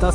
10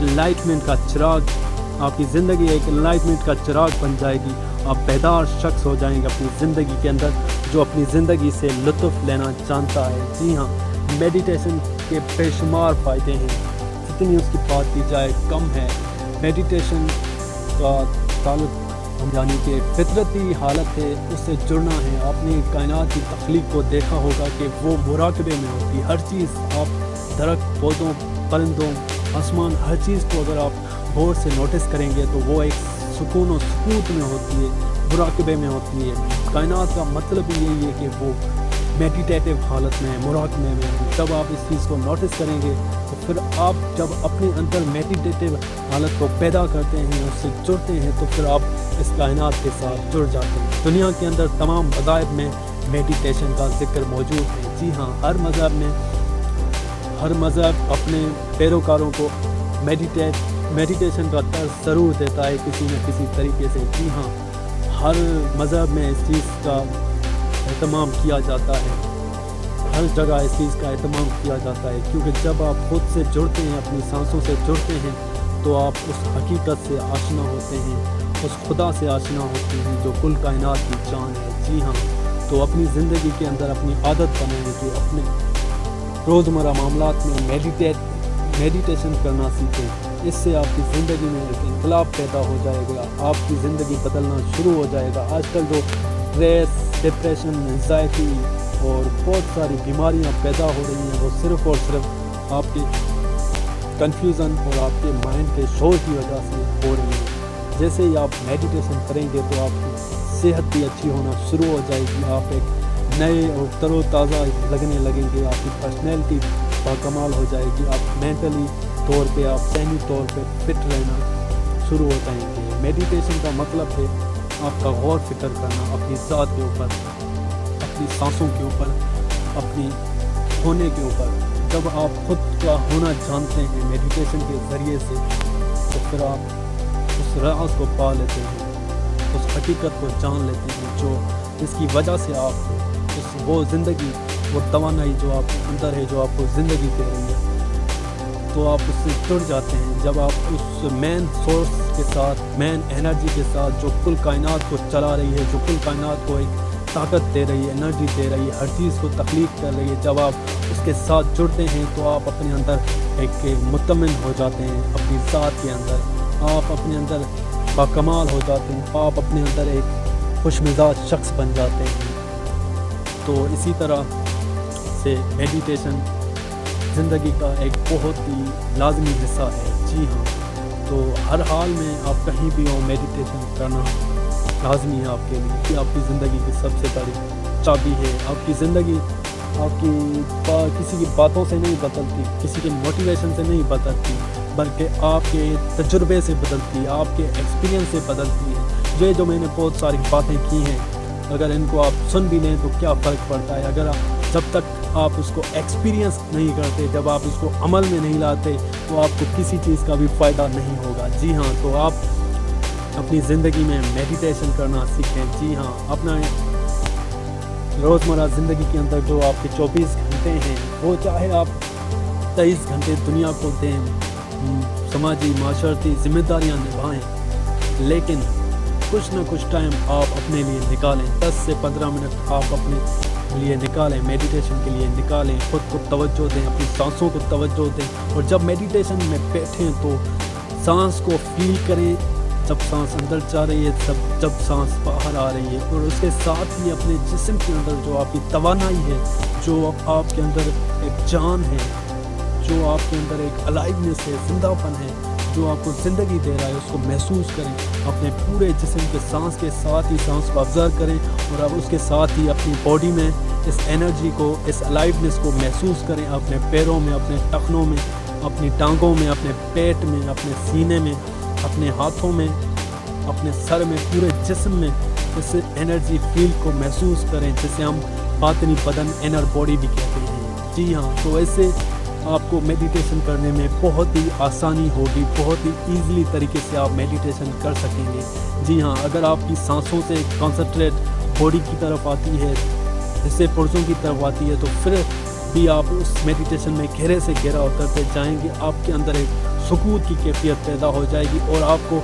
enlightenment کا چراغ، آپ کی زندگی ایک انلائٹمنٹ کا چراغ بن جائے گی. آپ بیدار شخص ہو جائیں گے اپنی زندگی کے اندر جو اپنی زندگی سے لطف لینا جانتا ہے. جی ہاں، میڈیٹیشن کے بے شمار فائدے ہیں، جتنی اس کی بات کی جائے کم ہے. میڈیٹیشن کا تعلق یعنی کہ فطرتی حالت ہے، اس سے جڑنا ہے. آپ نے کائنات کی تخلیق کو دیکھا ہوگا کہ وہ مراقبے میں ہوتی ہے. ہر چیز، آپ درخت، پودوں، پرندوں، آسمان، ہر چیز کو اگر آپ غور سے نوٹس کریں گے تو وہ ایک سکون و سکوت میں ہوتی ہے، مراقبے میں ہوتی ہے. کائنات کا مطلب ہی یہی ہے کہ وہ میڈیٹیٹیو حالت میں، مراقبے میں. جب آپ اس چیز کو نوٹس کریں گے تو پھر آپ جب اپنے اندر میڈیٹیٹیو حالت کو پیدا کرتے ہیں، اس سے جڑتے ہیں، تو پھر آپ اس کائنات کے ساتھ جڑ جاتے ہیں. دنیا کے اندر تمام مذاہب میں میڈیٹیشن کا ذکر موجود ہے. جی ہاں، ہر مذہب اپنے پیروکاروں کو میڈیٹیشن کا طرز ضرور دیتا ہے کسی نہ کسی طریقے سے. جی ہاں، ہر مذہب میں اس چیز کا اہتمام کیا جاتا ہے، ہر جگہ اس چیز کا اہتمام کیا جاتا ہے، کیونکہ جب آپ خود سے جڑتے ہیں، اپنی سانسوں سے جڑتے ہیں، تو آپ اس حقیقت سے آشنا ہوتے ہیں، اس خدا سے آشنا ہوتے ہیں جو کل کائنات کی جان ہے. جی ہاں، تو اپنی زندگی کے اندر اپنی عادت بنائیں کہ اپنے روزمرہ معاملات میں میڈیٹیشن کرنا سیکھیں. اس سے آپ کی زندگی میں ایک انقلاب پیدا ہو جائے گا، آپ کی زندگی بدلنا شروع ہو جائے گا. آج کل جو اسٹریس، ڈپریشن، انزائٹی اور بہت ساری بیماریاں پیدا ہو رہی ہیں، وہ صرف اور صرف آپ کی کنفیوژن اور آپ کے مائنڈ کے شور کی وجہ سے ہو رہی ہیں. جیسے ہی آپ میڈیٹیشن کریں گے تو آپ کی صحت بھی اچھی ہونا شروع ہو جائے گی، آپ ایک نئے اور تر و تازہ لگنے لگیں گے، آپ کی پرسنالٹی باکمال ہو جائے گی، آپ مینٹلی طور پہ، آپ ذہنی طور پہ فٹ رہنا شروع ہو جائیں گے. میڈیٹیشن کا مطلب ہے آپ کا غور فکر کرنا اپنی ذات کے اوپر، اپنی سانسوں کے اوپر، اپنی ہونے کے اوپر. جب آپ خود کا ہونا جانتے ہیں میڈیٹیشن کے ذریعے سے، تو پھر آپ اس راز کو پا لیتے ہیں، اس حقیقت کو جان لیتے ہیں جو جس کی وجہ سے آپ وہ زندگی، وہ توانائی جو آپ کے اندر ہے، جو آپ کو زندگی دے رہی ہے، تو آپ اس سے جڑ جاتے ہیں. جب آپ اس مین سورس کے ساتھ، مین انرجی کے ساتھ جو کل کائنات کو چلا رہی ہے، جو کل کائنات کو ایک طاقت دے رہی ہے، انرجی دے رہی ہے، ہر چیز کو تخلیق کر رہی ہے، جب آپ اس کے ساتھ جڑتے ہیں تو آپ اپنے اندر ایک مطمئن ہو جاتے ہیں. اپنی ذات کے اندر آپ اپنے اندر باکمال ہو جاتے ہیں، آپ اپنے اندر ایک خوش مزاج شخص بن جاتے ہیں. تو اسی طرح سے میڈیٹیشن زندگی کا ایک بہت ہی لازمی حصہ ہے. جی ہاں، تو ہر حال میں آپ کہیں بھی ہوں، میڈیٹیشن کرنا لازمی ہے آپ کے لیے، کہ آپ کی زندگی کی سب سے بڑی چابی ہے. آپ کی زندگی آپ کی کسی کی باتوں سے نہیں بدلتی، کسی کے موٹیویشن سے نہیں بدلتی، بلکہ آپ کے تجربے سے بدلتی ہے، آپ کے ایکسپیرینس سے بدلتی ہے. یہ جو میں نے بہت ساری باتیں کی ہیں، اگر ان کو آپ سن بھی لیں تو کیا فرق پڑتا ہے، اگر جب تک آپ اس کو ایکسپیرینس نہیں کرتے، جب آپ اس کو عمل میں نہیں لاتے، تو آپ کو کسی چیز کا بھی فائدہ نہیں ہوگا. جی ہاں، تو آپ اپنی زندگی میں میڈیٹیشن کرنا سیکھیں. جی ہاں، اپنا روزمرہ زندگی کے اندر جو آپ کے 24 گھنٹے ہیں، وہ چاہے آپ 23 گھنٹے دنیا کو دیں، سماجی معاشرتی ذمہ داریاں نبھائیں، لیکن کچھ نہ کچھ ٹائم آپ اپنے لیے نکالیں. 10 سے 15 منٹ آپ اپنے لیے نکالیں، میڈیٹیشن کے لیے نکالیں. خود کو توجہ دیں، اپنی سانسوں کو توجہ دیں، اور جب میڈیٹیشن میں بیٹھیں تو سانس کو فیل کریں، جب سانس اندر جا رہی ہے، جب سانس باہر آ رہی ہے، اور اس کے ساتھ ہی اپنے جسم کے اندر جو آپ کی توانائی ہے، جو آپ کے اندر ایک جان ہے، جو آپ کے اندر ایک الائیونیس ہے، زندہ پن ہے، جو آپ کو زندگی دے رہا ہے، اس کو محسوس کریں. اپنے پورے جسم کے سانس کے ساتھ ہی سانس کو آبزرو کریں، اور اب اس کے ساتھ ہی اپنی باڈی میں اس انرجی کو، اس الائیونیس کو محسوس کریں. اپنے پیروں میں، اپنے ٹخنوں میں، اپنی ٹانگوں میں، اپنے پیٹ میں، اپنے سینے میں، اپنے ہاتھوں میں، اپنے سر میں، پورے جسم میں اس انرجی فیلڈ کو محسوس کریں، جسے ہم باطنی بدن، انر باڈی بھی کہتے ہیں. جی ہاں، تو ایسے آپ کو میڈیٹیشن کرنے میں بہت ہی آسانی ہوگی، بہت ہی ایزلی طریقے سے آپ میڈیٹیشن کر سکیں گے. جی ہاں، اگر آپ کی سانسوں سے کنسنٹریٹ باڈی کی طرف آتی ہے، حصے پرزوں کی طرف آتی ہے، تو پھر بھی آپ اس میڈیٹیشن میں گہرے سے گہرا اترتے جائیں گے. آپ کے اندر ایک سکون کی کیفیت پیدا ہو جائے گی اور آپ کو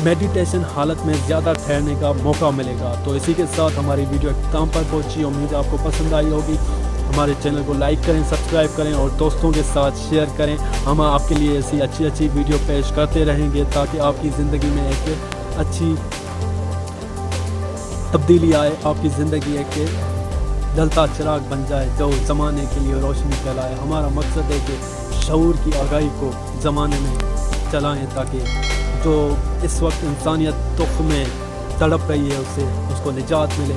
میڈیٹیشن حالت میں زیادہ ٹھہرنے کا موقع ملے گا۔ تو اسی کے ساتھ ہماری ویڈیو اختتام پر پہنچی، امید آپ کو پسند آئی ہوگی۔ ہمارے چینل کو لائک کریں، سبسکرائب کریں اور دوستوں کے ساتھ شیئر کریں۔ ہم آپ کے لیے ایسی اچھی ویڈیو پیش کرتے رہیں گے تاکہ آپ کی زندگی میں ایک اچھی تبدیلی آئے، آپ کی زندگی ایک جلتا چراغ بن جائے جو زمانے کے لیے روشنی پھیلائے۔ ہمارا مقصد ہے کہ شعور کی آگاہی کو زمانے میں چلائیں تاکہ جو اس وقت انسانیت دکھ میں تڑپ رہی ہے اس کو نجات ملے۔